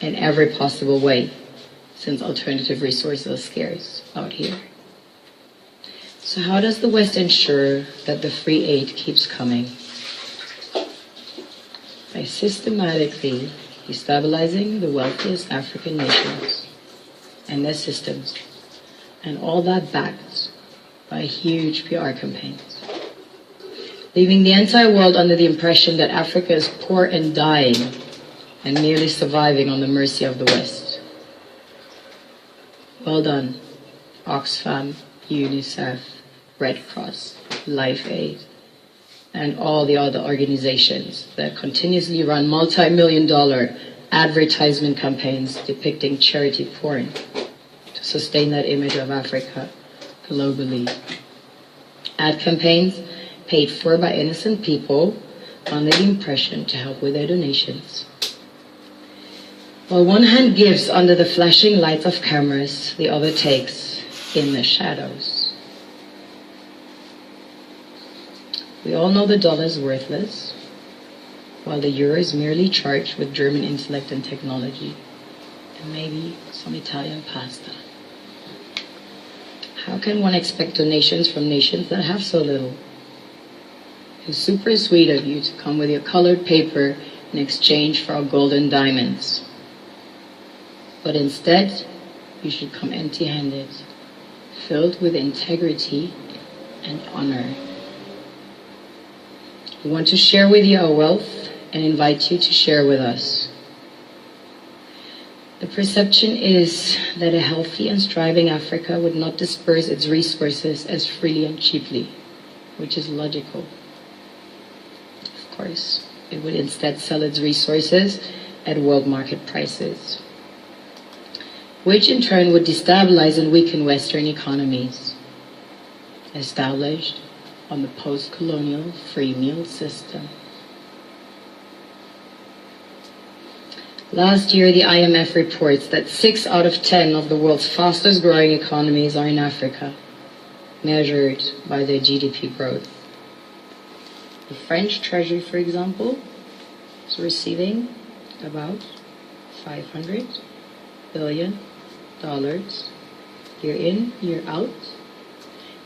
in every possible way, since alternative resources are scarce out here. So how does the West ensure that the free aid keeps coming? By systematically destabilizing the wealthiest African nations and their systems, and all that backed by huge PR campaigns, leaving the entire world under the impression that Africa is poor and dying and merely surviving on the mercy of the West. Well done, Oxfam, UNICEF, Red Cross, Life Aid, and all the other organizations that continuously run multi-million-dollar advertisement campaigns depicting charity porn to sustain that image of Africa globally. Ad campaigns paid for by innocent people under the impression to help with their donations. While one hand gives under the flashing lights of cameras, the other takes in the shadows. We all know the dollar is worthless, while the euro is merely charged with German intellect and technology, and maybe some Italian pasta. How can one expect donations from nations that have so little? It's super sweet of you to come with your colored paper in exchange for our gold and diamonds. But instead, you should come empty-handed, filled with integrity and honor. We want to share with you our wealth and invite you to share with us. The perception is that a healthy and striving Africa would not disperse its resources as freely and cheaply, which is logical. Of course, it would instead sell its resources at world market prices, which in turn would destabilize and weaken Western economies, established on the post-colonial free meal system. Last year, the IMF reports that 6 out of 10 of the world's fastest growing economies are in Africa, measured by their GDP growth. The French Treasury, for example, is receiving about $500 billion year in, year out.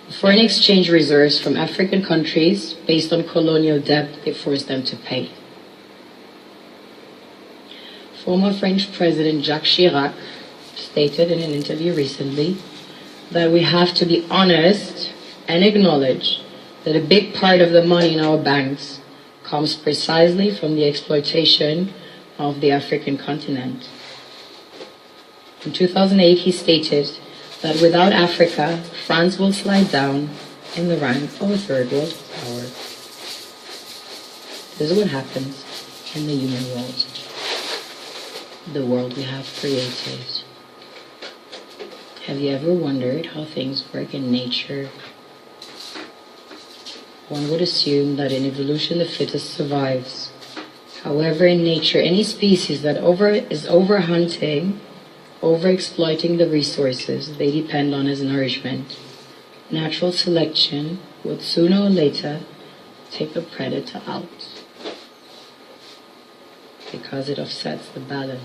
The foreign exchange reserves from African countries based on colonial debt they forced them to pay. Former French President Jacques Chirac stated in an interview recently that we have to be honest and acknowledge that a big part of the money in our banks comes precisely from the exploitation of the African continent. In 2008, he stated that without Africa, France will slide down in the rank of a third world power. This is what happens in the human world, the world we have created. Have you ever wondered how things work in nature? One would assume that in evolution the fittest survives. However, in nature, any species that is overhunting, overexploiting the resources they depend on as nourishment, natural selection would sooner or later take the predator out because it upsets the balance.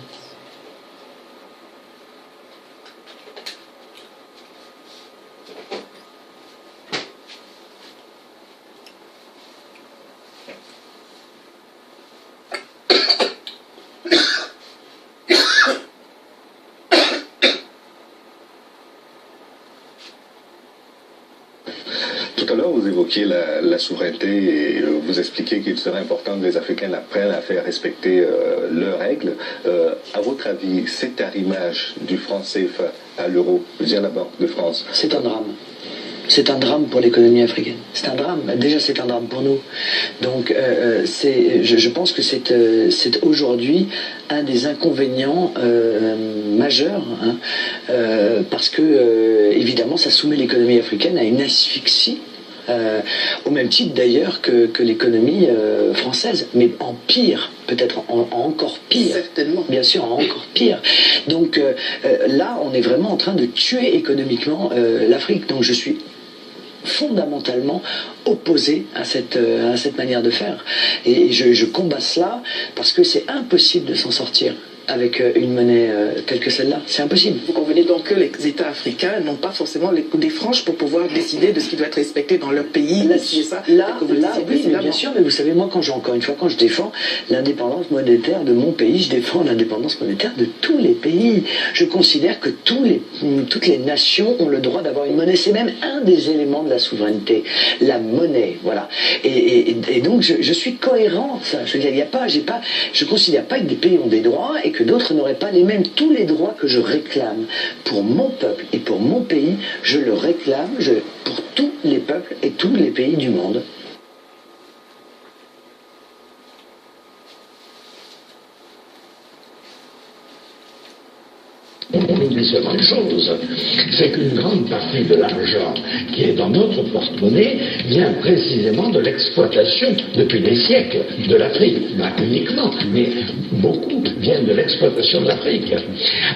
Tout à l'heure, vous évoquiez la souveraineté et vous expliquiez qu'il serait important que les Africains apprennent à faire respecter leurs règles. À votre avis, cet arrimage du franc CFA à l'euro, via la Banque de France, c'est un drame. C'est un drame pour l'économie africaine. C'est un drame. Déjà, c'est un drame pour nous. Donc, je pense que c'est aujourd'hui un des inconvénients majeurs, hein, parce que, évidemment, ça soumet l'économie africaine à une asphyxie, au même titre d'ailleurs que l'économie française, mais en pire, peut-être en encore pire. Certainement. Bien sûr, en encore pire. Donc là, on est vraiment en train de tuer économiquement l'Afrique. Donc je suis fondamentalement opposé à cette manière de faire. Et je combats cela parce que c'est impossible de s'en sortir avec une monnaie telle que celle-là. C'est impossible. Vous convenez donc que les États africains n'ont pas forcément les coups des franches pour pouvoir décider de ce qui doit être respecté dans leur pays. C'est ça. Là, oui, mais bien sûr, mais vous savez, moi, encore une fois, quand je défends l'indépendance monétaire de mon pays, je défends l'indépendance monétaire de tous les pays. Je considère que toutes les nations ont le droit d'avoir une monnaie. C'est même un des éléments de la souveraineté, la monnaie, voilà. Et donc, je suis cohérent, ça. Je veux dire, je considère pas que des pays ont des droits et que d'autres n'auraient pas les mêmes. Tous les droits que je réclame pour mon peuple et pour mon pays, je le réclame pour tous les peuples et tous les pays du monde. On oublie seulement une chose, c'est qu'une grande partie de l'argent qui est dans notre porte-monnaie vient précisément de l'exploitation depuis des siècles de l'Afrique. Pas uniquement, mais beaucoup viennent de l'exploitation de l'Afrique.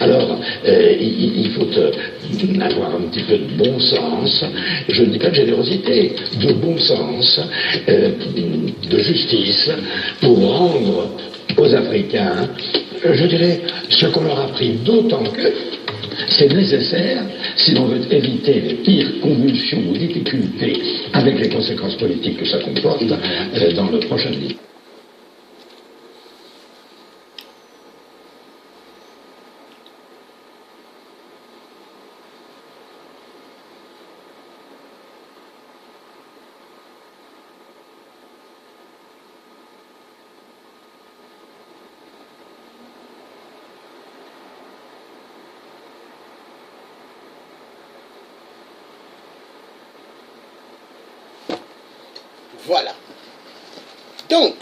Alors, il faut avoir un petit peu de bon sens, je ne dis pas de générosité, de bon sens, de justice, pour rendre aux Africains, je dirais, ce qu'on leur a pris, d'autant que c'est nécessaire si l'on veut éviter les pires convulsions ou difficultés avec les conséquences politiques que ça comporte dans le prochain livre. Voilà. Donc,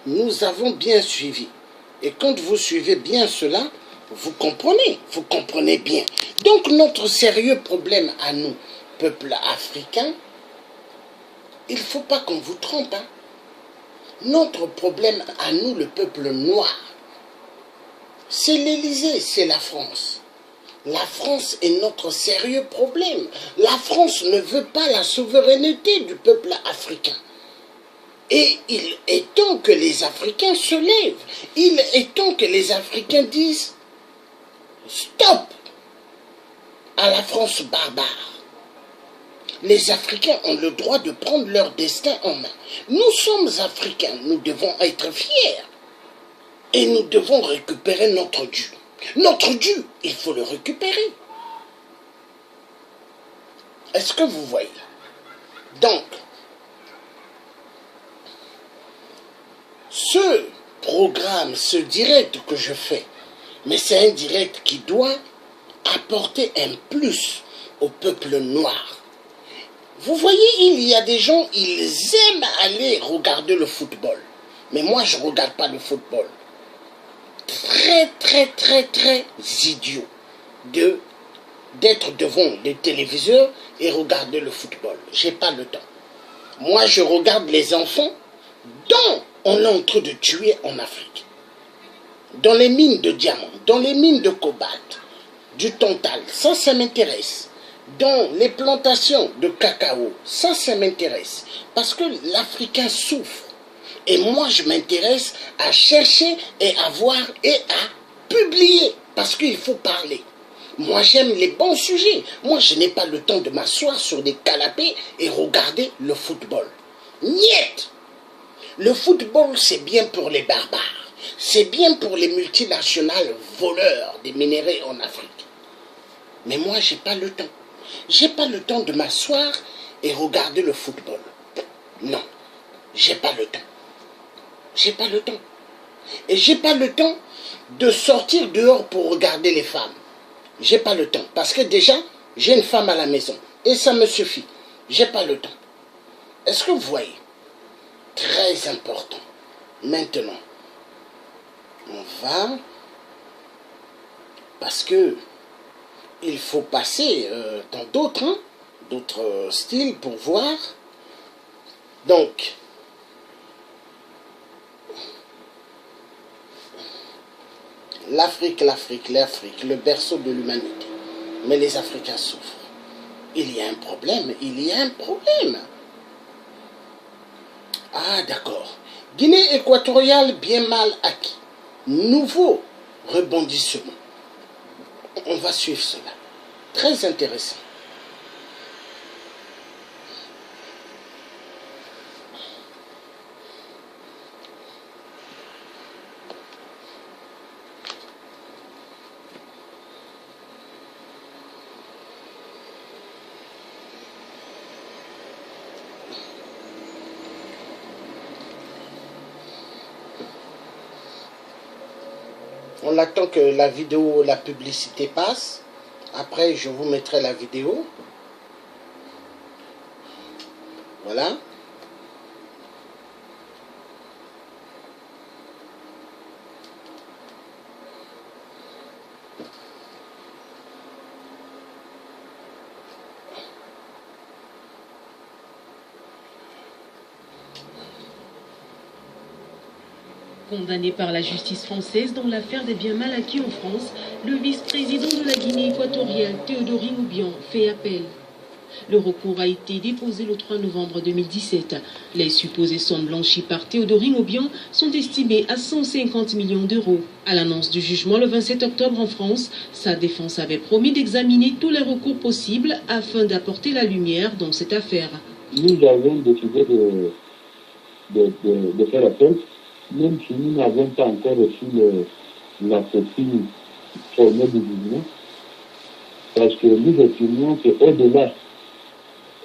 nous avons bien suivi. Et quand vous suivez bien cela, vous comprenez bien. Donc, notre sérieux problème à nous, peuple africain, il ne faut pas qu'on vous trompe. Hein. Notre problème à nous, le peuple noir, c'est l'Élysée, c'est la France. La France est notre sérieux problème. La France ne veut pas la souveraineté du peuple africain. Et il est temps que les Africains se lèvent. Il est temps que les Africains disent stop à la France barbare. Les Africains ont le droit de prendre leur destin en main. Nous sommes Africains, nous devons être fiers. Et nous devons récupérer notre dû. Notre dû, il faut le récupérer. Est-ce que vous voyez? Donc, ce programme, ce direct que je fais, mais c'est un direct qui doit apporter un plus au peuple noir. Vous voyez, il y a des gens, ils aiment aller regarder le football. Mais moi, je ne regarde pas le football. Très idiot d'être devant des téléviseurs et regarder le football. J'ai pas le temps. Moi, je regarde les enfants dont on est en train de tuer en Afrique. Dans les mines de diamants, dans les mines de cobalt, du tantal, ça m'intéresse. Dans les plantations de cacao, ça m'intéresse. Parce que l'Africain souffre. Et moi, je m'intéresse à chercher et à voir et à publier. Parce qu'il faut parler. Moi, j'aime les bons sujets. Moi, je n'ai pas le temps de m'asseoir sur des canapés et regarder le football. Niet! Le football, c'est bien pour les barbares. C'est bien pour les multinationales voleurs des minéraux en Afrique. Mais moi, j'ai pas le temps. J'ai pas le temps de m'asseoir et regarder le football. Non, j'ai pas le temps. J'ai pas le temps. Et j'ai pas le temps de sortir dehors pour regarder les femmes. J'ai pas le temps. Parce que déjà, j'ai une femme à la maison. Et ça me suffit. J'ai pas le temps. Est-ce que vous voyez? Très important. Maintenant, on va... Parce que il faut passer dans d'autres, d'autres styles pour voir. Donc, l'Afrique, le berceau de l'humanité. Mais les Africains souffrent. Il y a un problème, il y a un problème. Ah, d'accord. Guinée équatoriale bien mal acquis. Nouveau rebondissement. On va suivre cela. Très intéressant. On attend que la vidéo, la publicité passe. Après, je vous mettrai la vidéo. Voilà. Condamné par la justice française dans l'affaire des biens mal acquis en France, le vice-président de la Guinée équatoriale, Théodorin Obiang, fait appel. Le recours a été déposé le 3 novembre 2017. Les supposées sommes blanchies par Théodorin Obiang sont estimées à 150 millions d'euros. À l'annonce du jugement le 27 octobre en France, sa défense avait promis d'examiner tous les recours possibles afin d'apporter la lumière dans cette affaire. Nous avons décidé de faire appel, même si nous n'avons pas encore reçu la copie formelle du jugement, parce que nous estimons qu'au-delà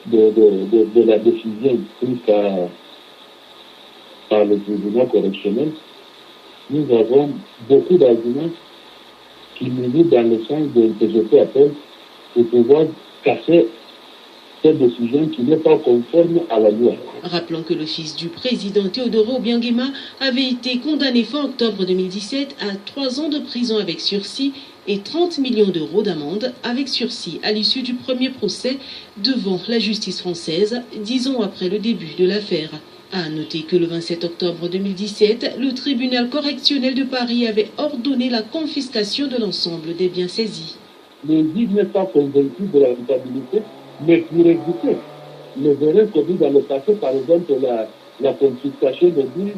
de la décision prise par le tribunal correctionnel, nous avons beaucoup d'arguments qui militent dans le sens que je fais appel pour pouvoir casser cette décision qui n'est pas conforme à la loi. Rappelons que le fils du président Théodore Obiang Nguema avait été condamné fin octobre 2017 à 3 ans de prison avec sursis et 30 millions d'euros d'amende avec sursis à l'issue du premier procès devant la justice française, 10 ans après le début de l'affaire. À noter que le 27 octobre 2017, le tribunal correctionnel de Paris avait ordonné la confiscation de l'ensemble des biens saisis. Le juge n'est pas convaincu de la culpabilité, mais pour exécuter les erreurs commises dans le passé, par exemple la confiscation de biens,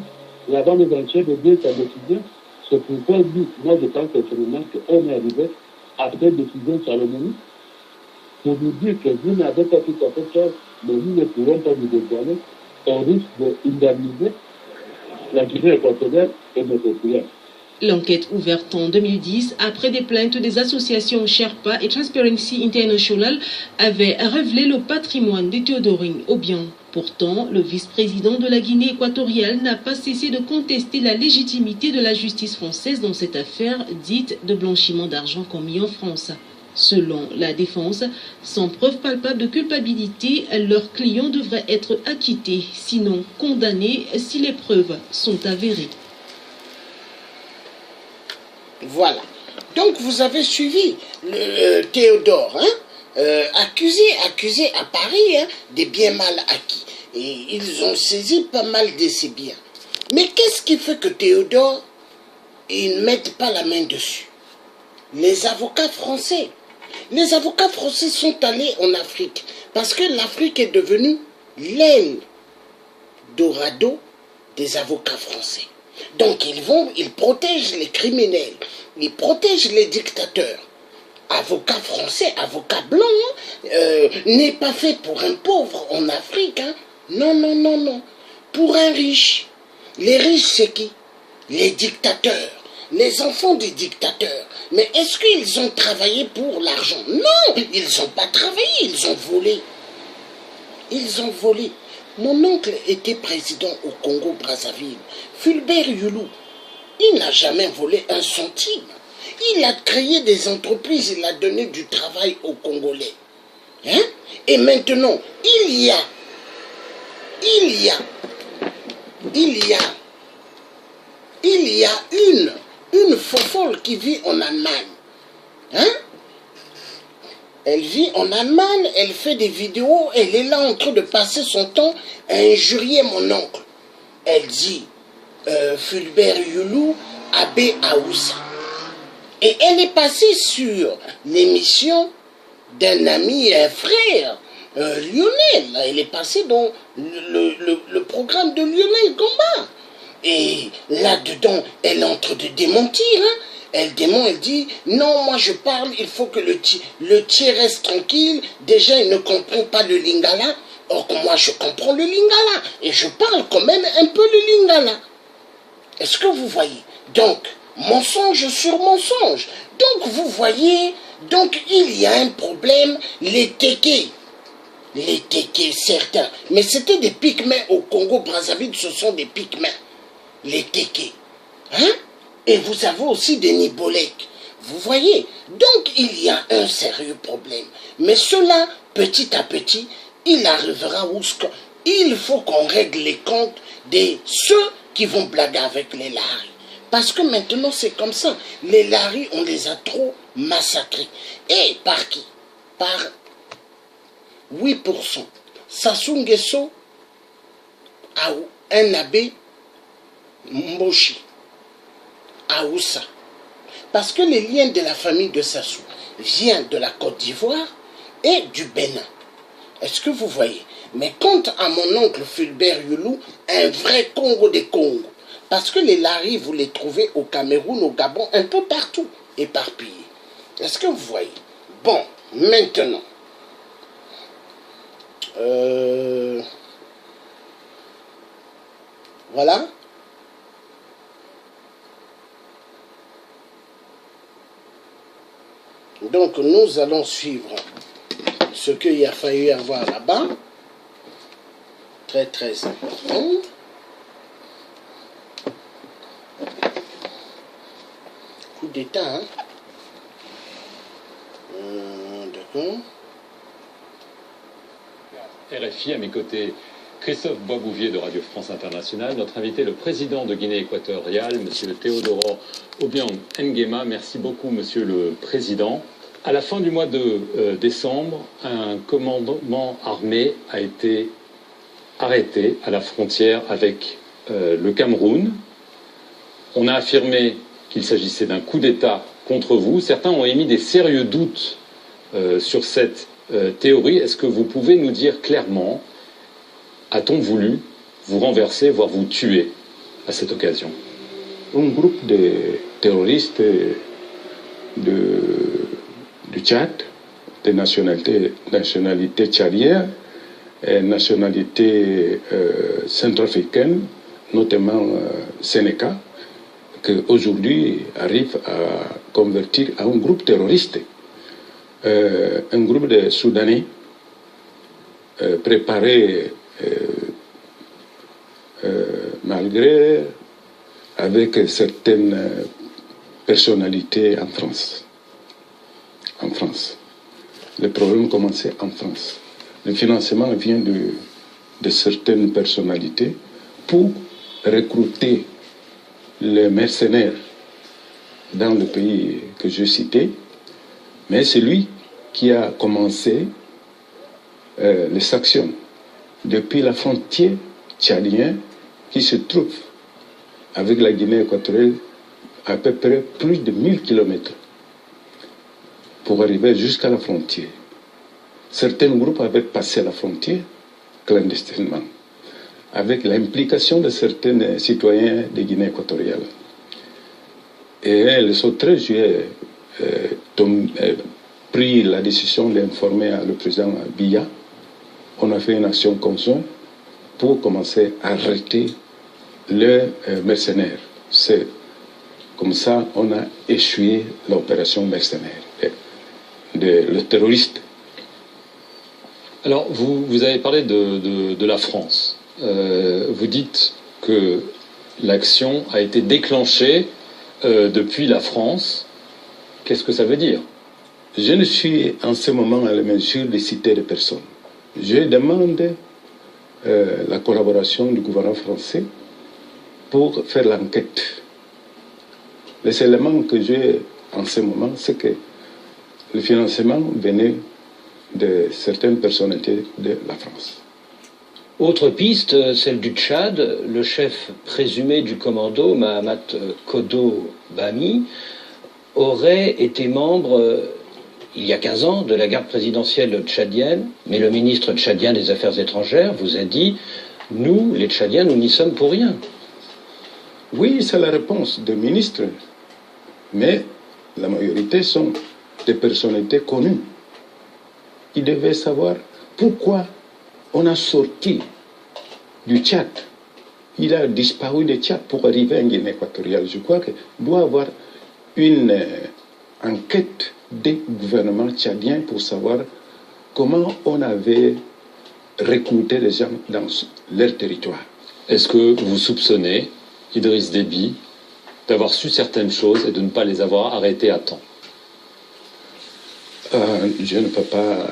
la vente des enchères de biens, sa décision, c'est pourquoi moi je pense personnellement qu'on est arrivé à cette décision salomonique pour nous dire que vous n'avez pas tout à fait tort, mais nous ne pourrons pas nous dévoiler, on risque d'indemniser la Guinée équatoriale et notre client. L'enquête ouverte en 2010, après des plaintes des associations Sherpa et Transparency International, avait révélé le patrimoine de Théodorin Obiang. Pourtant, le vice-président de la Guinée équatoriale n'a pas cessé de contester la légitimité de la justice française dans cette affaire dite de blanchiment d'argent commis en France. Selon la défense, sans preuve palpable de culpabilité, leurs clients devraient être acquittés, sinon condamnés si les preuves sont avérées. Voilà. Donc vous avez suivi le Théodore, accusé à Paris des biens mal acquis. Et ils ont saisi pas mal de ces biens. Mais qu'est-ce qui fait que Théodore, ils ne mettent pas la main dessus? Les avocats français. Les avocats français sont allés en Afrique parce que l'Afrique est devenue l'aile dorado des avocats français. Donc ils protègent les criminels, ils protègent les dictateurs. Avocat français, avocat blanc, n'est pas fait pour un pauvre en Afrique. Non, non, non, non. Pour un riche. Les riches, c'est qui? Les dictateurs. Les enfants des dictateurs. Mais est-ce qu'ils ont travaillé pour l'argent? Non, ils n'ont pas travaillé, ils ont volé. Ils ont volé. Mon oncle était président au Congo-Brazzaville, Fulbert Youlou. Il n'a jamais volé un centime. Il a créé des entreprises, il a donné du travail aux Congolais. Et maintenant, il y a une fofolle qui vit en Allemagne. Elle vit en Allemagne, elle fait des vidéos, elle est là en train de passer son temps à injurier mon oncle. Elle dit Fulbert Youlou, Abbé Aoussa. Et elle est passée sur l'émission d'un ami et un frère, Lionel. Elle est passée dans le programme de Lionel Gomba. Et là-dedans, elle est en train de démentir. Hein. Elle dément, elle dit, non, moi je parle, il faut que le Tchè reste tranquille. Déjà, il ne comprend pas le lingala. Or que moi, je comprends le lingala. Et je parle quand même un peu le lingala. Est-ce que vous voyez? Donc, mensonge sur mensonge. Donc, vous voyez, donc il y a un problème, les Tékés, certains. Mais c'était des Pygmées au Congo-Brazzaville, ce sont des Pygmées. Les Tékés. Hein? Et vous avez aussi des Nibolèques. Vous voyez? Donc, il y a un sérieux problème. Mais cela, petit à petit, il arrivera où il faut qu'on règle les comptes de ceux qui vont blaguer avec les laris. Parce que maintenant, c'est comme ça. Les laris, on les a trop massacrés. Et par qui? Par 8%. Sassou Nguesso a un abbé Mboshi. Aoussa. Parce que les liens de la famille de Sassou viennent de la Côte d'Ivoire et du Bénin. Est-ce que vous voyez? Mais quant à mon oncle Fulbert Youlou, un vrai Congo des Congos. Parce que les laris, vous les trouvez au Cameroun, au Gabon, un peu partout, éparpillés. Est-ce que vous voyez? Bon, maintenant. Voilà. Donc, nous allons suivre ce qu'il a fallu avoir là-bas. Très, très important. Coup d'État, hein. D'accord. RFI, à mes côtés, Christophe Boisbouvier de Radio France Internationale. Notre invité, le président de Guinée équatoriale, M. Théodoro Obiang Nguema. Merci beaucoup, Monsieur le Président. À la fin du mois de décembre, un commandement armé a été arrêté à la frontière avec le Cameroun. On a affirmé qu'il s'agissait d'un coup d'État contre vous. Certains ont émis des sérieux doutes sur cette théorie. Est-ce que vous pouvez nous dire clairement, a-t-on voulu vous renverser, voire vous tuer à cette occasion? Un groupe de terroristes du Tchad, de nationalité tchadienne et nationalité centrafricaine, notamment Sénéca, qui aujourd'hui arrive à convertir à un groupe terroriste. Un groupe de Soudanais préparé malgré avec certaines personnalités en France. En France. Le problème commençait en France. Le financement vient de certaines personnalités pour recruter les mercenaires dans le pays que je citais, mais c'est lui qui a commencé les actions depuis la frontière tchadienne qui se trouve avec la Guinée équatoriale à peu près plus de 1000 km pour arriver jusqu'à la frontière. Certains groupes avaient passé la frontière clandestinement avec l'implication de certains citoyens de Guinée équatoriale. Et le 13 juillet, pris la décision d'informer le président Biya. On a fait une action conjointe pour commencer à arrêter les mercenaires. C'est comme ça qu'on a échoué l'opération mercenaire, le terroriste. Alors, vous avez parlé de la France. Vous dites que l'action a été déclenchée depuis la France. Qu'est-ce que ça veut dire? Je ne suis en ce moment à la mesure de citer des personnes. Je demande la collaboration du gouvernement français pour faire l'enquête. Les éléments que j'ai en ce moment, c'est que le financement venait de certaines personnalités de la France. Autre piste, celle du Tchad. Le chef présumé du commando, Mahamat Kodo Bami, aurait été membre, il y a 15 ans, de la garde présidentielle tchadienne. Mais le ministre tchadien des Affaires étrangères vous a dit « Nous, les Tchadiens, nous n'y sommes pour rien ». Oui, c'est la réponse des ministres, mais la majorité sont des personnalités connues. Ils devaient savoir pourquoi on a sorti du Tchad. Il a disparu du Tchad pour arriver en Guinée équatoriale. Je crois qu'il doit y avoir une enquête des gouvernements tchadiens pour savoir comment on avait recruté les gens dans leur territoire. Est-ce que vous soupçonnez Idriss Déby d'avoir su certaines choses et de ne pas les avoir arrêtées à temps? Je ne peux pas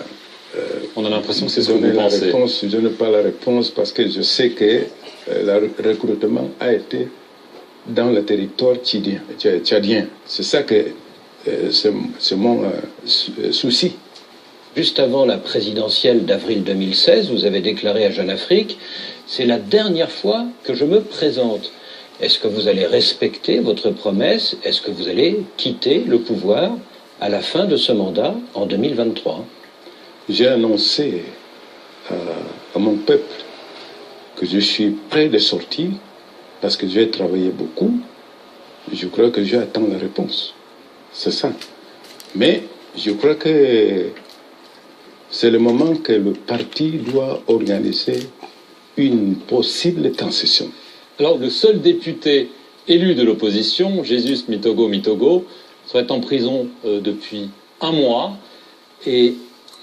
on a l'impression que c'est ce que vous pensez. Je n'ai pas la réponse parce que je sais que le recrutement a été dans le territoire tchadien. C'est ça que c'est mon souci. Juste avant la présidentielle d'avril 2016, vous avez déclaré à Jeune Afrique « C'est la dernière fois que je me présente ». Est-ce que vous allez respecter votre promesse? Est-ce que vous allez quitter le pouvoir à la fin de ce mandat en 2023? J'ai annoncé à mon peuple que je suis prêt de sortir parce que j'ai travaillé beaucoup. Je crois que j'attends la réponse. C'est ça. Mais je crois que c'est le moment que le parti doit organiser une possible transition. Alors, le seul député élu de l'opposition, Jesus Mitogo, serait en prison depuis un mois et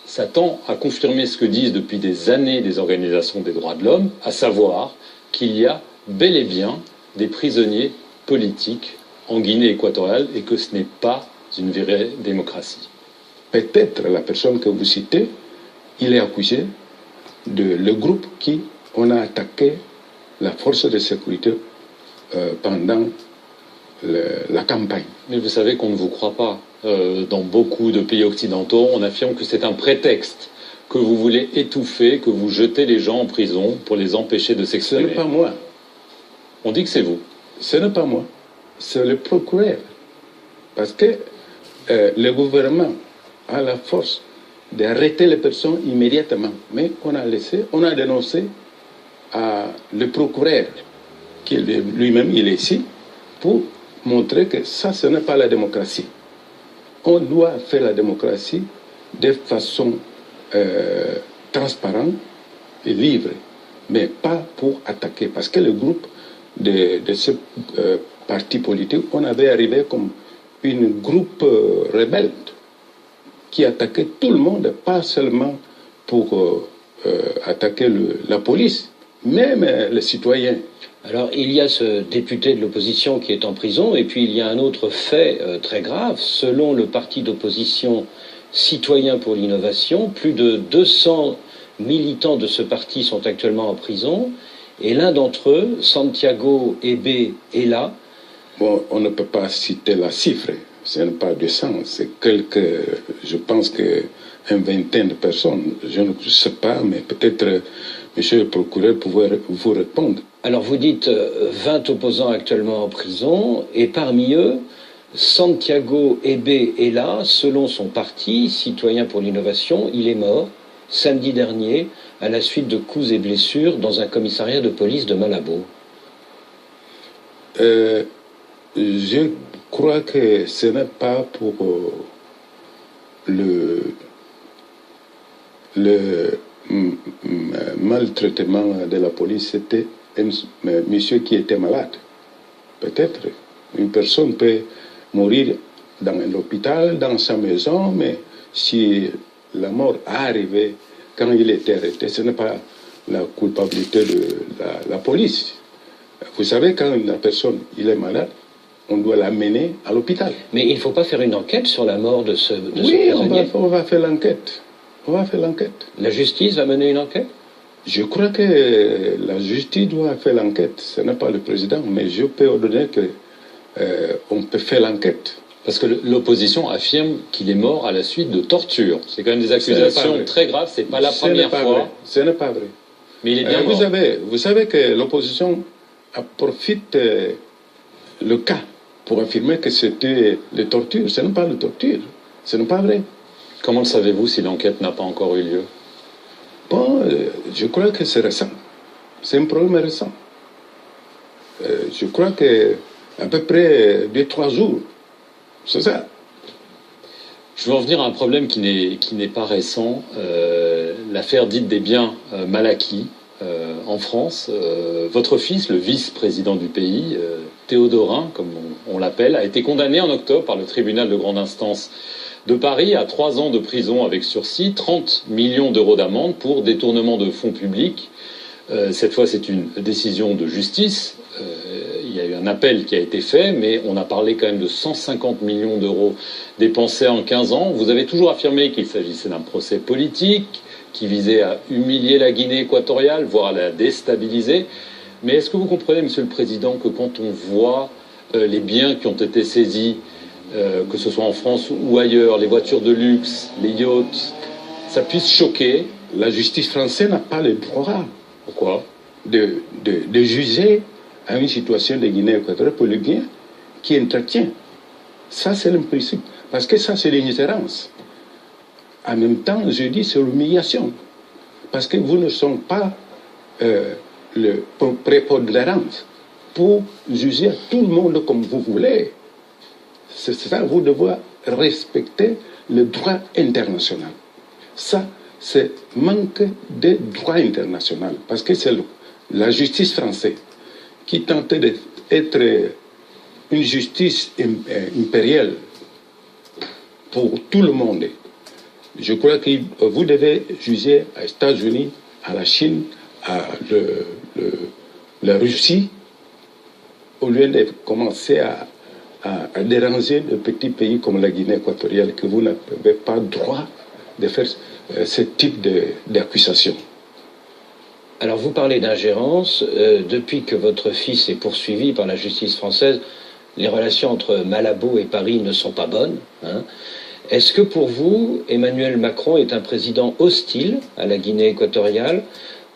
ça tend à confirmer ce que disent depuis des années des organisations des droits de l'homme, à savoir qu'il y a bel et bien des prisonniers politiques en Guinée équatoriale et que ce n'est pas une vraie démocratie. Peut-être la personne que vous citez, il est accusé de le groupe qui on a attaqué la force de sécurité pendant la campagne. Mais vous savez qu'on ne vous croit pas. Dans beaucoup de pays occidentaux, on affirme que c'est un prétexte, que vous voulez étouffer, que vous jetez les gens en prison pour les empêcher de s'exprimer. Ce n'est pas moi. On dit que c'est vous. Ce n'est pas moi. C'est le procureur. Parce que le gouvernement a la force d'arrêter les personnes immédiatement. Mais on a dénoncé à le procureur, qui lui-même il est ici, pour montrer que ça, ce n'est pas la démocratie. On doit faire la démocratie de façon transparente et libre, mais pas pour attaquer. Parce que le groupe de ce parti politique, on avait arrivé comme un groupe rebelle qui attaquait tout le monde, pas seulement pour attaquer la police, même les citoyens. Alors, il y a ce député de l'opposition qui est en prison, et puis il y a un autre fait très grave. Selon le parti d'opposition Citoyens pour l'innovation, plus de 200 militants de ce parti sont actuellement en prison, et l'un d'entre eux, Santiago Ebe Ela... Bon, on ne peut pas citer la cifre, ce n'est pas 200, c'est je pense qu'une vingtaine de personnes, je ne sais pas, mais peut-être monsieur le procureur pourrait vous répondre. Alors vous dites 20 opposants actuellement en prison, et parmi eux, Santiago Ebe Ela, selon son parti, Citoyens pour l'innovation, il est mort samedi dernier à la suite de coups et blessures dans un commissariat de police de Malabo. Je crois que ce n'est pas pour le maltraitement de la police, c'était un monsieur qui était malade. Peut-être une personne peut mourir dans l'hôpital, dans sa maison, mais si la mort est arrivée quand il était arrêté, ce n'est pas la culpabilité de la police. Vous savez, quand la personne est malade, on doit l'amener à l'hôpital. Mais il ne faut pas faire une enquête sur la mort de ce prisonnier. Oui, on va faire l'enquête. On va faire l'enquête. La justice va mener une enquête? Je crois que la justice doit faire l'enquête. Ce n'est pas le président, mais je peux ordonner qu'on peut faire l'enquête. Parce que l'opposition affirme qu'il est mort à la suite de torture. C'est quand même des accusations très graves. C'est pas la première fois. Ce n'est pas vrai. Mais il est bien mort. Vous savez que l'opposition profite le cas pour affirmer que c'était la torture. Ce n'est pas la torture. Ce n'est pas vrai. Comment le savez-vous si l'enquête n'a pas encore eu lieu? Bon, je crois que c'est récent. C'est un problème récent. je crois que à peu près 2-3 jours. C'est ça. Je veux en venir à un problème qui n'est pas récent, l'affaire dite des biens mal acquis en France. Votre fils, le vice-président du pays, Théodorin, comme on l'appelle, a été condamné en octobre par le tribunal de grande instance de Paris à 3 ans de prison avec sursis, 30 millions d'euros d'amende pour détournement de fonds publics. Cette fois, c'est une décision de justice. Il y a eu un appel qui a été fait, mais on a parlé quand même de 150 millions d'euros dépensés en 15 ans. Vous avez toujours affirmé qu'il s'agissait d'un procès politique qui visait à humilier la Guinée équatoriale, voire à la déstabiliser. Mais est-ce que vous comprenez, Monsieur le Président, que quand on voit les biens qui ont été saisis, que ce soit en France ou ailleurs, les voitures de luxe, les yachts, ça puisse choquer? La justice française n'a pas le droit. Pourquoi? De juger à une situation de Guinée équatoriale pour le bien qui entretient. Ça, c'est le principe. Parce que ça, c'est l'ingérence. En même temps, je dis, c'est l'humiliation. Parce que vous ne sont pas prépondérants pour juger tout le monde comme vous voulez. C'est ça, vous devez respecter le droit international. Ça, c'est manque de droit international. Parce que c'est la justice française qui tentait d'être une justice impériale pour tout le monde. Je crois que vous devez juger aux États-Unis, à la Chine, à la Russie, au lieu de commencer à déranger de petits pays comme la Guinée équatoriale, que vous n'avez pas le droit de faire ce type d'accusation. Alors vous parlez d'ingérence. Depuis que votre fils est poursuivi par la justice française, les relations entre Malabo et Paris ne sont pas bonnes. Hein. Est-ce que pour vous, Emmanuel Macron est un président hostile à la Guinée équatoriale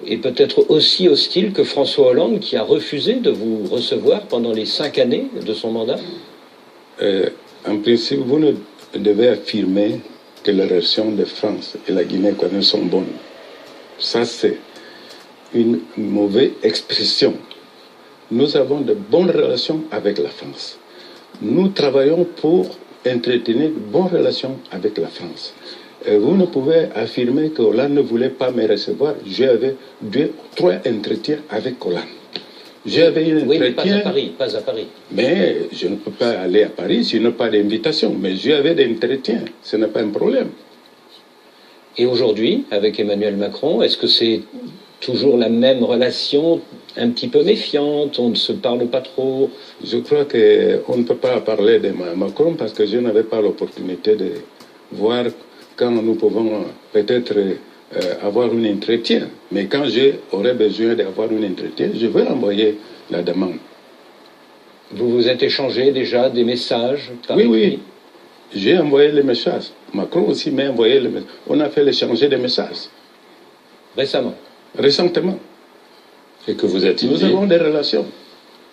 et peut-être aussi hostile que François Hollande qui a refusé de vous recevoir pendant les 5 années de son mandat? En principe, vous ne devez affirmer que les relations de France et la Guinée équatoriale sont bonnes. Ça, c'est une mauvaise expression. Nous avons de bonnes relations avec la France. Nous travaillons pour entretenir de bonnes relations avec la France. Vous ne pouvez affirmer que Hollande ne voulait pas me recevoir. J'avais 2 ou 3 entretiens avec Hollande. J'avais un entretien... Oui, mais pas à Paris. Mais je ne peux pas aller à Paris s'il n'y a pas d'invitation. Mais j'avais des entretiens. Ce n'est pas un problème. Et aujourd'hui, avec Emmanuel Macron, est-ce que c'est toujours la même relation, un petit peu méfiante, on ne se parle pas trop? Je crois qu'on ne peut pas parler de Macron parce que je n'avais pas l'opportunité de voir quand nous pouvons peut-être avoir un entretien. Mais quand j'aurai besoin d'avoir un entretien, je vais envoyer la demande. Vous vous êtes échangé déjà des messages par écrit? Oui. J'ai envoyé les messages. Macron aussi m'a envoyé les messages. On a fait l'échange des messages. Récemment. Et que vous a-t-il dit? Nous avons des relations.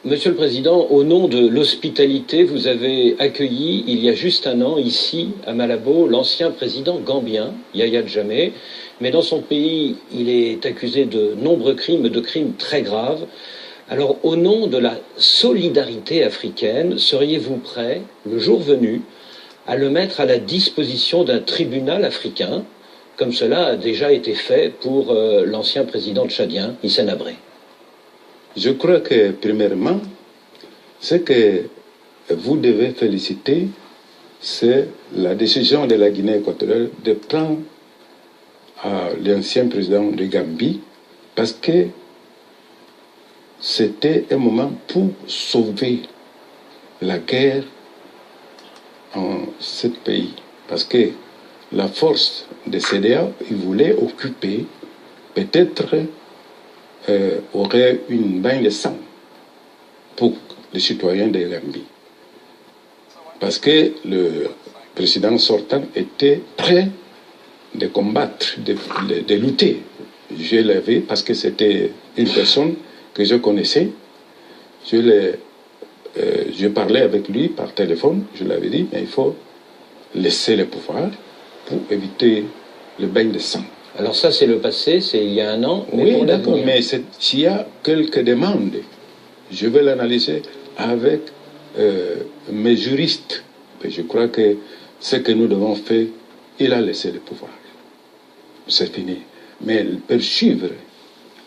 Monsieur le Président, au nom de l'hospitalité, vous avez accueilli, il y a juste 1 an, ici, à Malabo, l'ancien président gambien, Yahya Jammeh. Mais dans son pays, il est accusé de nombreux crimes, de crimes très graves. Alors, au nom de la solidarité africaine, seriez-vous prêt, le jour venu, à le mettre à la disposition d'un tribunal africain, comme cela a déjà été fait pour l'ancien président tchadien, Hissène Habré? Je crois que, premièrement, ce que vous devez féliciter, c'est la décision de la Guinée équatoriale de prendre l'ancien président de Gambie, parce que c'était un moment pour sauver la guerre en ce pays. Parce que la force de CEDEAO, ils voulaient occuper, peut-être aurait une bain de sang pour les citoyens de Gambie. Parce que le président sortant était prêt de combattre, de lutter. Je l'avais parce que c'était une personne que je connaissais. Je parlais avec lui par téléphone, je l'avais dit, mais il faut laisser le pouvoir pour éviter le bain de sang. Alors ça, c'est le passé, c'est il y a 1 an. Mais oui, d'accord, mais s'il y a quelques demandes, Je vais l'analyser avec mes juristes. Et je crois que ce que nous devons faire, il a laissé le pouvoir. C'est fini. Mais poursuivre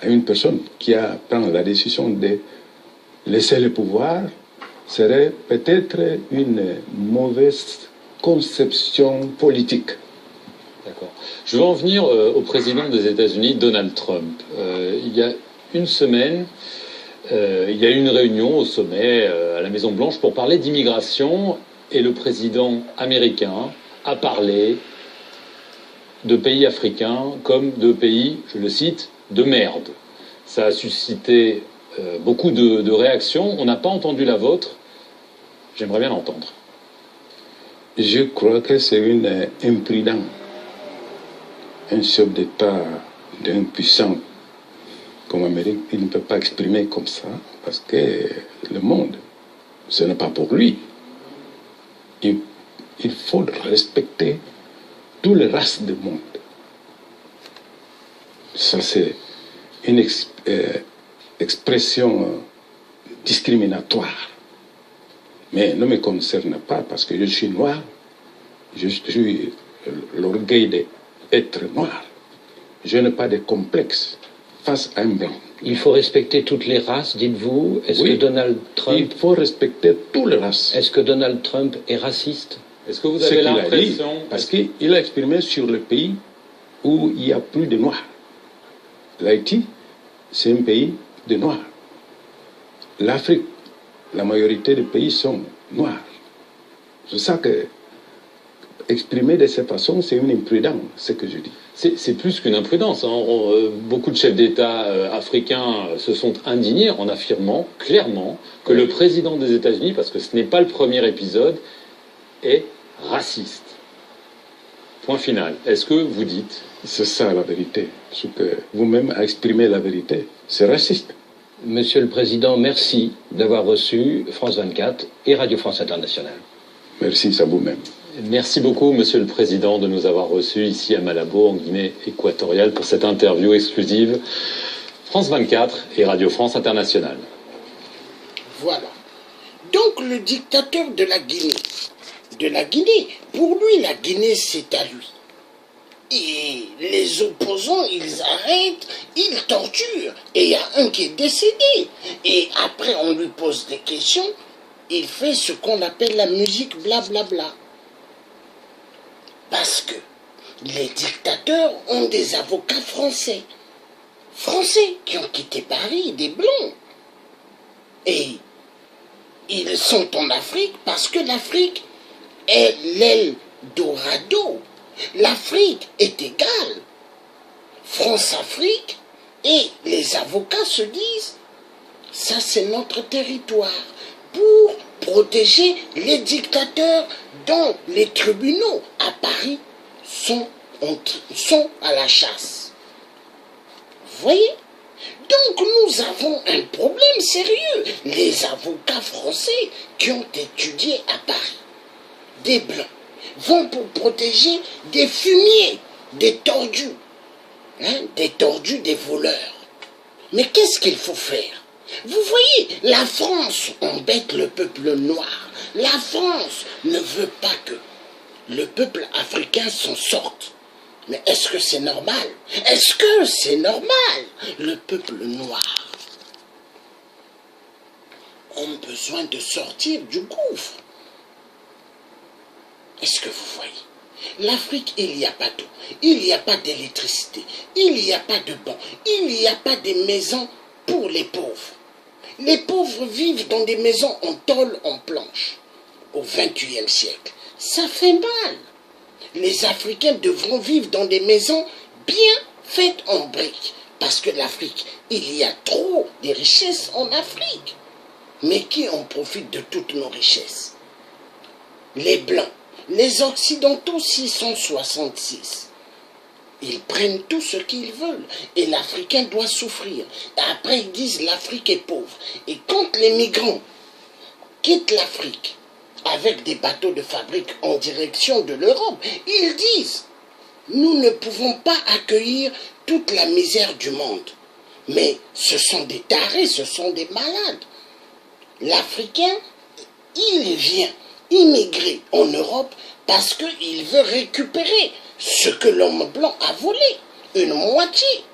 à une personne qui a pris la décision de laisser le pouvoir serait peut-être une mauvaise conception politique. D'accord. Je veux en venir au président des États-Unis, Donald Trump. Il y a une semaine, il y a eu une réunion au sommet à la Maison-Blanche pour parler d'immigration et le président américain a parlé de pays africains comme de pays, je le cite, de merde. Ça a suscité beaucoup de réactions. On n'a pas entendu la vôtre. J'aimerais bien l'entendre. Je crois que c'est une imprudence. Un chef d'État d'un puissant comme l'Amérique, il ne peut pas exprimer comme ça, parce que le monde, ce n'est pas pour lui. Il faut respecter toutes les races du monde. Ça, c'est une expression discriminatoire. Mais ne me concerne pas parce que je suis noir. Je suis l'orgueil d'être noir. Je n'ai pas de complexe face à un blanc. Il faut respecter toutes les races, dites-vous. Est-ce que Donald Trump... Il faut respecter toutes les races. Est-ce que Donald Trump est raciste? Est-ce que vous avez l'impression... Parce qu'il a exprimé sur le pays où il n'y a plus de noirs. L'Haïti, c'est un pays de noirs. L'Afrique, la majorité des pays sont noirs. C'est ça que exprimer de cette façon, c'est une imprudence, ce que je dis. C'est plus qu'une imprudence. Hein. Beaucoup de chefs d'État africains se sont indignés en affirmant clairement que le président des États-Unis, parce que ce n'est pas le premier épisode, est raciste. Point final. Est-ce que vous dites... C'est ça la vérité. Ce que vous-même a exprimé la vérité. C'est raciste. Monsieur le Président, merci d'avoir reçu France 24 et Radio France Internationale. Merci à vous-même. Merci beaucoup, Monsieur le Président, de nous avoir reçus ici à Malabo, en Guinée équatoriale, pour cette interview exclusive. France 24 et Radio France Internationale. Voilà. Donc le dictateur de la Guinée, pour lui, la Guinée, c'est à lui. Et les opposants, ils arrêtent, ils torturent. Et il y a un qui est décédé. Et après, on lui pose des questions. Il fait ce qu'on appelle la musique blablabla. Parce que les dictateurs ont des avocats français. Français qui ont quitté Paris, des Blancs. Et ils sont en Afrique parce que l'Afrique est l'Eldorado. L'Afrique est égale. France-Afrique, et les avocats se disent, ça c'est notre territoire, pour protéger les dictateurs dont les tribunaux à Paris sont à la chasse. Vous voyez? Donc nous avons un problème sérieux. Les avocats français qui ont étudié à Paris, des Blancs, vont pour protéger des fumiers, des tordus, des tordus, des voleurs. Mais qu'est-ce qu'il faut faire? Vous voyez, la France embête le peuple noir. La France ne veut pas que le peuple africain s'en sorte. Mais est-ce que c'est normal? Est-ce que c'est normal? Le peuple noir a besoin de sortir du gouffre. Est-ce que vous voyez? L'Afrique, il n'y a pas d'eau, il n'y a pas d'électricité, il n'y a pas de bancs, il n'y a pas de maisons pour les pauvres. Les pauvres vivent dans des maisons en tôle, en planche, au XXIe siècle. Ça fait mal. Les Africains devront vivre dans des maisons bien faites en briques, parce que l'Afrique, il y a trop de richesses en Afrique. Mais qui en profite de toutes nos richesses? Les Blancs. Les Occidentaux, 666, ils prennent tout ce qu'ils veulent et l'Africain doit souffrir. Et après, ils disent l'Afrique est pauvre. Et quand les migrants quittent l'Afrique avec des bateaux de fabrique en direction de l'Europe, ils disent nous ne pouvons pas accueillir toute la misère du monde. Mais ce sont des tarés, ce sont des malades. l'Africain, il vient immigrer en Europe parce qu'il veut récupérer ce que l'homme blanc a volé. Une moitié.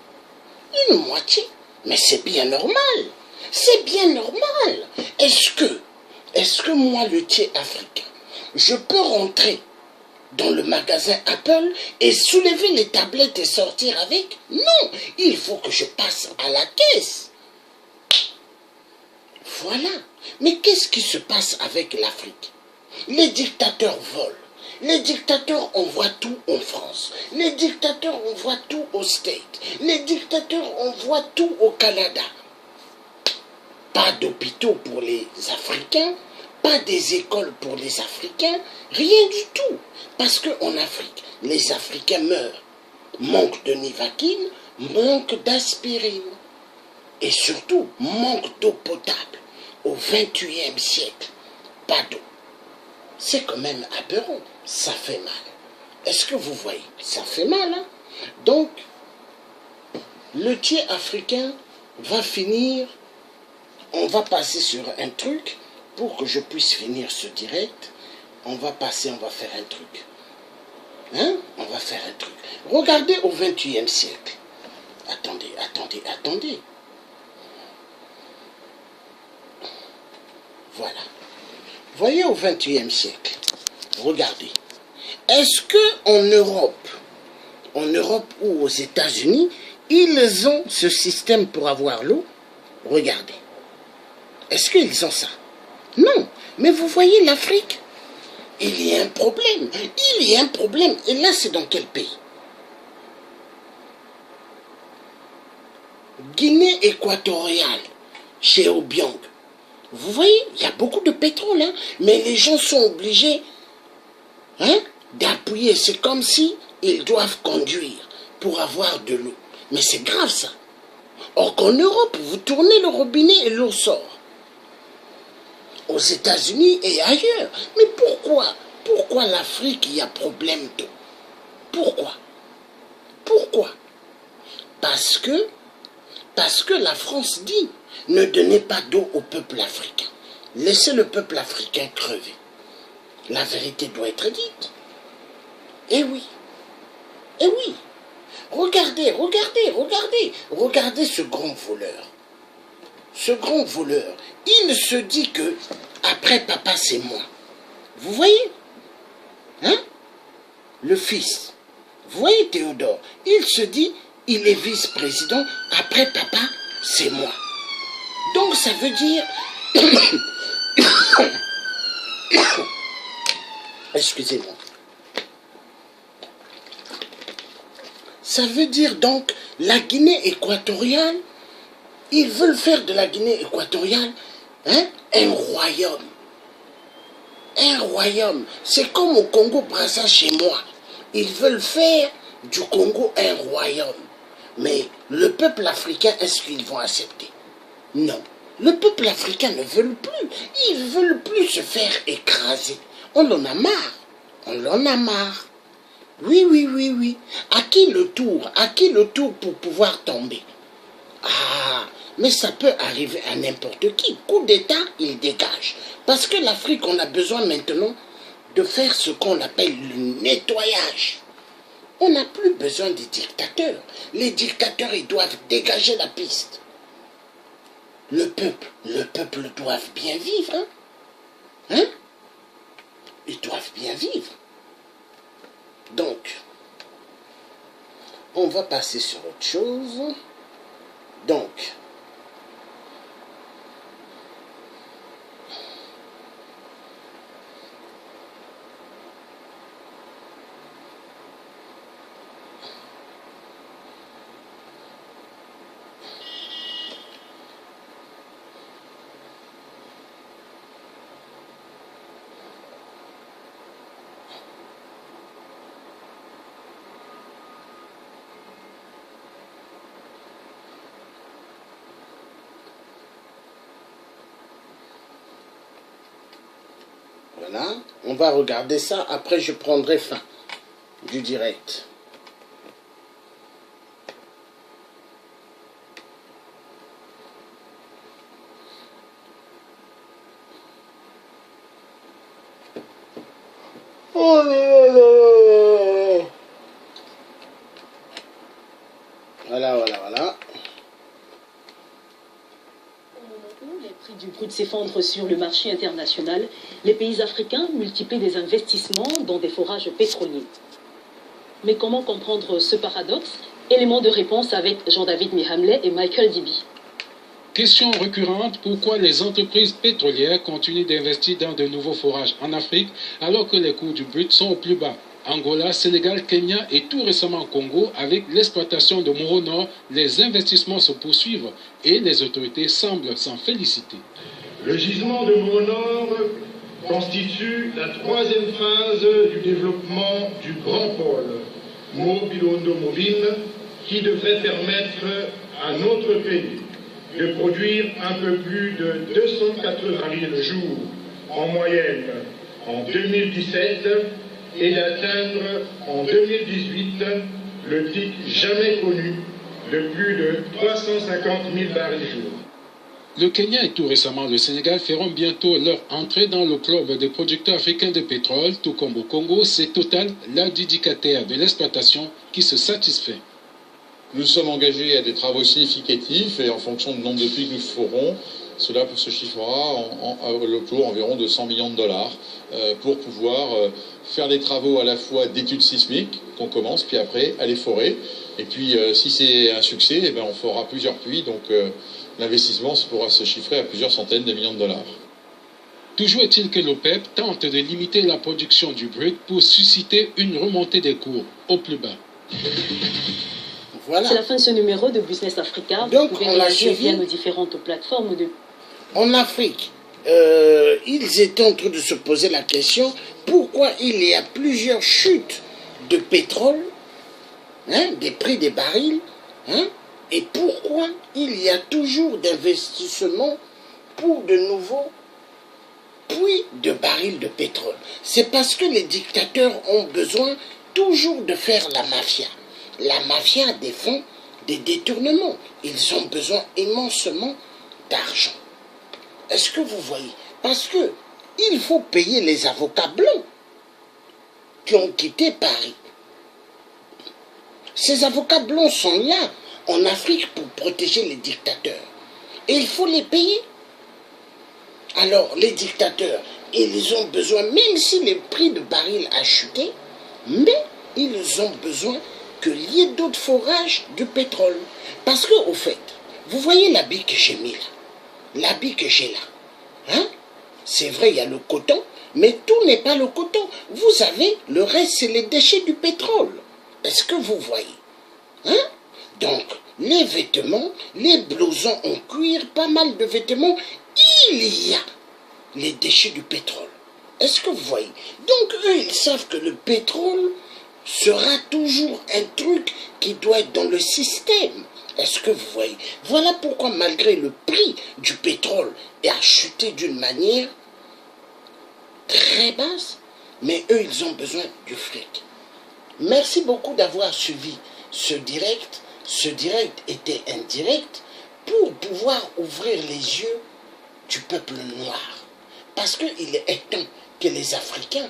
Une moitié. Mais c'est bien normal. C'est bien normal. Est-ce que moi, le tiers africain, je peux rentrer dans le magasin Apple et soulever les tablettes et sortir avec? Non, il faut que je passe à la caisse. Voilà. Mais qu'est-ce qui se passe avec l'Afrique? Les dictateurs volent. Les dictateurs envoient tout en France. Les dictateurs envoient tout aux States. Les dictateurs envoient tout au Canada. Pas d'hôpitaux pour les Africains, pas des écoles pour les Africains, rien du tout. Parce qu'en Afrique, les Africains meurent. Manque de Nivaquine, manque d'aspirine. Et surtout, manque d'eau potable. Au XXIe siècle, pas d'eau. C'est quand même aberrant. Ça fait mal. Est-ce que vous voyez? Ça fait mal, hein? Donc, le tiers africain va finir. On va passer sur un truc pour que je puisse finir ce direct. On va passer, on va faire un truc. Hein? On va faire un truc. Regardez au XXIe siècle. Attendez, attendez, attendez. Voilà. Voyez au XXIe siècle. Regardez. Est-ce qu'en Europe ou aux États-Unis, ils ont ce système pour avoir l'eau? Regardez. Est-ce qu'ils ont ça? Non. Mais vous voyez l'Afrique? Il y a un problème. Il y a un problème. Et là, c'est dans quel pays? Guinée équatoriale, chez Obiang. Vous voyez, il y a beaucoup de pétrole, hein, mais les gens sont obligés, hein, d'appuyer. C'est comme si ils doivent conduire pour avoir de l'eau. Mais c'est grave ça. Or qu'en Europe, vous tournez le robinet et l'eau sort. Aux États-Unis et ailleurs. Mais pourquoi? Pourquoi l'Afrique, il y a problème d'eau? Pourquoi? Pourquoi? Parce que la France dit, ne donnez pas d'eau au peuple africain. Laissez le peuple africain crever. La vérité doit être dite. Eh oui. Eh oui. Regardez, regardez, regardez. Regardez ce grand voleur. Ce grand voleur, il se dit que, après papa, c'est moi. Vous voyez? Hein? Le fils. Vous voyez Théodore? Il se dit, il est vice-président, après papa, c'est moi. Donc ça veut dire... Excusez-moi. Ça veut dire donc, la Guinée équatoriale, ils veulent faire de la Guinée équatoriale, hein, un royaume. Un royaume. C'est comme au Congo-Brazza chez moi. Ils veulent faire du Congo un royaume. Mais le peuple africain, est-ce qu'ils vont accepter? Non. Le peuple africain ne veut plus. Ils ne veulent plus se faire écraser. On en a marre. On en a marre. Oui, oui, oui, oui. À qui le tour? À qui le tour pour pouvoir tomber? Ah, mais ça peut arriver à n'importe qui. Coup d'État, il dégage. Parce que l'Afrique, on a besoin maintenant de faire ce qu'on appelle le nettoyage. On n'a plus besoin des dictateurs. Les dictateurs, ils doivent dégager la piste. Le peuple doit bien vivre. Hein? Hein? Ils doivent bien vivre. Donc, on va passer sur autre chose. Donc, voilà, on va regarder ça, après je prendrai fin du direct. Voilà, voilà, voilà. Les prix du brut s'effondrent sur le marché international. Les pays africains multiplient des investissements dans des forages pétroliers. Mais comment comprendre ce paradoxe? Élément de réponse avec Jean-David Mihamlet et Michael Dibi. Question récurrente, pourquoi les entreprises pétrolières continuent d'investir dans de nouveaux forages en Afrique alors que les cours du brut sont au plus bas? Angola, Sénégal, Kenya et tout récemment Congo, avec l'exploitation de Moro Nord, les investissements se poursuivent et les autorités semblent s'en féliciter. Le gisement de Moro Nord constitue la troisième phase du développement du grand pôle, Mobilondo-Mobile, qui devrait permettre à notre pays de produire un peu plus de 280 000 jours en moyenne en 2017 et d'atteindre en 2018 le pic jamais connu de plus de 350 000 barils jour. Le Kenya et tout récemment le Sénégal feront bientôt leur entrée dans le club des producteurs africains de pétrole, tout comme au Congo. C'est Total, l'adjudicataire de l'exploitation, qui se satisfait. Nous sommes engagés à des travaux significatifs et en fonction du nombre de puits que nous ferons, cela se chiffrera autour environ de 100 millions de dollars pour pouvoir faire des travaux à la fois d'études sismiques qu'on commence, puis après aller forer. Et puis si c'est un succès, eh bien, on fera plusieurs puits, donc l'investissement pourra se chiffrer à plusieurs centaines de millions de dollars. Toujours est-il que l'OPEP tente de limiter la production du brut pour susciter une remontée des cours au plus bas. Voilà. C'est la fin de ce numéro de Business Africa. Donc, vous pouvez on l'a réagir suivi. via nos différentes plateformes de... En Afrique, ils étaient en train de se poser la question pourquoi il y a plusieurs chutes de pétrole, des prix des barils, et pourquoi il y a toujours d'investissements pour de nouveaux puits de barils de pétrole. C'est parce que les dictateurs ont besoin toujours de faire la mafia. La mafia a des fonds, des détournements. Ils ont besoin immensément d'argent. Est-ce que vous voyez? Parce que il faut payer les avocats blancs qui ont quitté Paris. Ces avocats blancs sont là, en Afrique, pour protéger les dictateurs. Et il faut les payer. Alors, les dictateurs, ils ont besoin, même si le prix de baril a chuté, mais ils ont besoin qu'il y ait d'autres forages de pétrole. Parce que, au fait, vous voyez l'habit que j'ai mis là, l'habit que j'ai là, c'est vrai, il y a le coton, mais tout n'est pas le coton. Vous avez, le reste, c'est les déchets du pétrole. Est-ce que vous voyez? Donc, les vêtements, les blousons en cuir, pas mal de vêtements, il y a les déchets du pétrole. Est-ce que vous voyez? Donc, eux, ils savent que le pétrole sera toujours un truc qui doit être dans le système. Est-ce que vous voyez? Voilà pourquoi, malgré le prix du pétrole a chuté d'une manière très basse, mais eux, ils ont besoin du fric. Merci beaucoup d'avoir suivi ce direct. Ce direct était un direct pour pouvoir ouvrir les yeux du peuple noir. Parce qu'il est temps que les Africains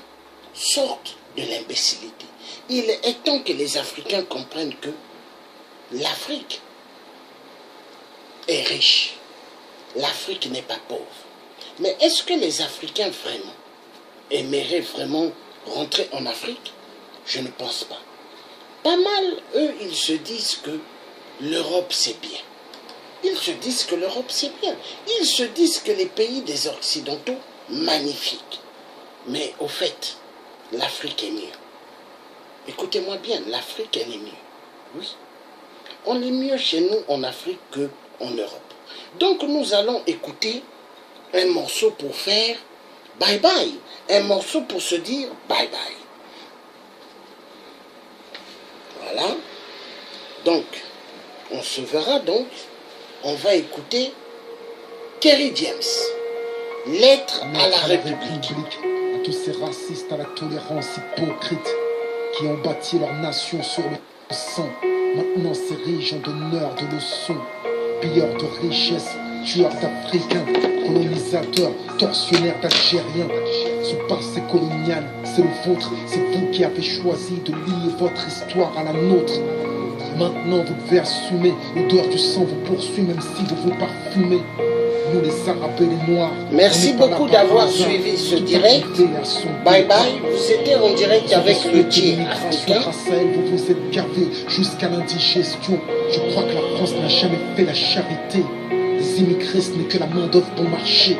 sortent de l'imbécilité. Il est temps que les Africains comprennent que l'Afrique est riche. L'Afrique n'est pas pauvre. Mais est-ce que les Africains vraiment aimeraient vraiment rentrer en Afrique? Je ne pense pas. Pas mal, eux, ils se disent que l'Europe c'est bien. Ils se disent que l'Europe c'est bien. Ils se disent que les pays des Occidentaux, magnifiques. Mais au fait, l'Afrique est mieux. Écoutez-moi bien, l'Afrique elle est mieux. Oui. On est mieux chez nous en Afrique qu'en Europe. Donc nous allons écouter un morceau pour faire bye bye. Un morceau pour se dire bye bye. Voilà. Donc, on se verra donc. On va écouter Kerry James. Lettre à la République. À tous ces racistes à la tolérance hypocrite qui ont bâti leur nation sur le sang. Maintenant c'est riche en donneurs de leçons, pilleurs de richesses, tueurs d'Africains, colonisateurs, tortionnaires d'Algériens. Ce passé colonial, c'est le vôtre. C'est vous qui avez choisi de lier votre histoire à la nôtre. Maintenant vous devez assumer, l'odeur du sang vous poursuit même si vous vous parfumez. Nous les Arabes et les Noirs. Merci beaucoup d'avoir suivi ce direct. Bye bye, vous étiez en direct avec le Dieu africain. Grâce à elle, vous vous êtes gavé jusqu'à l'indigestion. Je crois que la France n'a jamais fait la charité. Les immigrés, ce n'est que la main d'œuvre bon marché.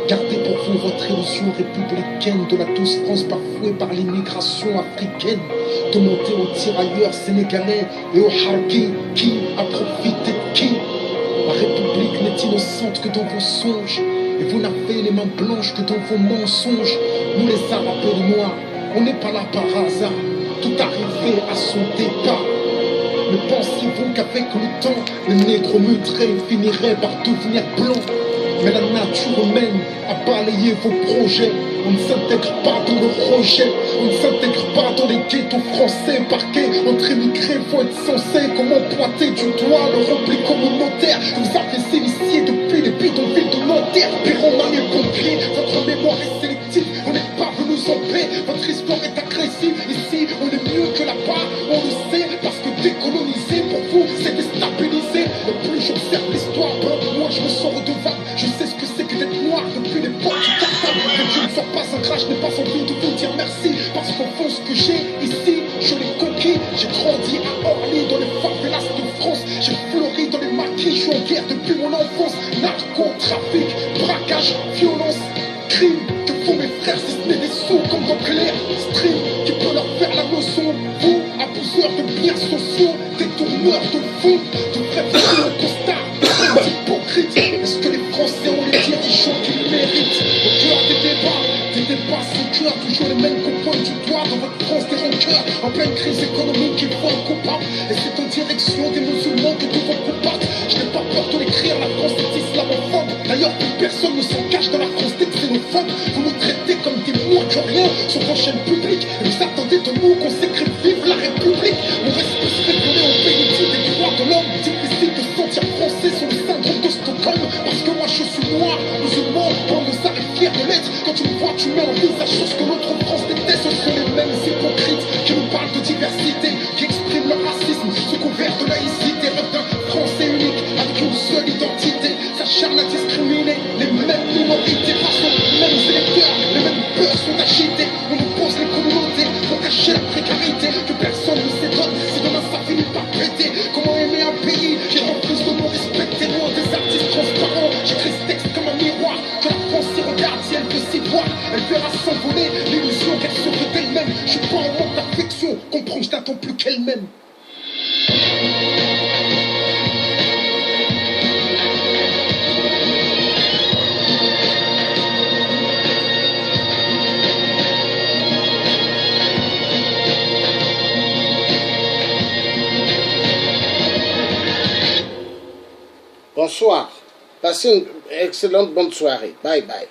Gardez pour vous votre illusion républicaine de la douce France bafouée par l'immigration africaine. Demandez aux tirailleurs sénégalais et aux harkis qui a profité de qui. La République n'est innocente que dans vos songes. Et vous n'avez les mains blanches que dans vos mensonges. Nous les Arabes et les Noirs, on n'est pas là par hasard. Tout arrivé à son départ. Mais pensiez-vous qu'avec le temps, les nègres mutrés finiraient par devenir blancs? Mais la nature humaine a balayé vos projets. On ne s'intègre pas dans le rejet. On ne s'intègre pas dans les ghettos français parqués. Entre immigrés, faut être censé. Comment pointer du doigt le repli communautaire? Vous avez initié depuis les bidonvilles de Nanterre. Péron, les pompiers, votre mémoire est sélective. On n'est pas venus en paix. Votre histoire est agressive. Ici, on est mieux que là-bas. On le sait parce que décoloniser pour vous, c'est déstabiliser. Et plus j'observe l'histoire, moi je me sens redevable. Je sais ce que c'est que d'être noir depuis l'époque du cartable. Mais je ne sors pas un crash, je n'ai pas envie de vous dire merci. Parce qu'au fond, ce que j'ai ici, je l'ai conquis. J'ai grandi à Orly, dans les favelas de France. J'ai fleuri dans les maquis, je suis en guerre depuis mon enfance. Narcotrafic, braquage, violence, crime. Que font mes frères si ce n'est des sous comme dans Claire Stream qui peut leur faire la leçon? Vous, abuseurs de biens sociaux, détourneurs de fonds, de vrais faux costards, des hypocrites. Est-ce que les Français ont les dirigeants qu'ils méritent? Au cœur des débats sans cœur, toujours les mêmes qu'on pointe du doigt dans votre France des rancœurs. En pleine crise économique, il faut un coupable. Et c'est en direction des musulmans que nous vont combattre. Je n'ai pas peur de l'écrire, la France est islamophobe. D'ailleurs, plus personne ne s'en cache dans la France des xénophobes. Vous nous traitez comme des moins que rien sur vos chaînes publiques. Et vous attendez de nous qu'on s'écrit vive la République. On reste plus révélé au pays des droits de l'homme. Difficile de se sentir français sur le syndrome de Stockholm. Parce que moi je suis noir, musulman, bande de ça et fier de l'être. Quand tu me vois, tu mets en visage chose que l'autre France déteste. Ce sont les mêmes hypocrites qui nous parlent de diversité, qui expriment leur racisme sous couvert de laïcité. D'un français unique avec une seule identité, s'acharne à discriminer les mêmes minorités face aux mêmes électeurs. Les mêmes peurs sont agitées. On oppose les communautés pour cacher la précarité. Que personne ne s'étonne si demain ça finit par péter. Comment aimer un pays qui refuse de nous respecter? Loin des artistes transparents, j'écris ce texte comme un miroir. Que la France s'y regarde si elle veut s'y voir. Elle verra s'envoler l'illusion qu'elle se veut d'elle-même. Je suis pas en manque d'affection, comprends que je n'attends plus qu'elle-même. Bonsoir. Passez une excellente bonne soirée. Bye bye.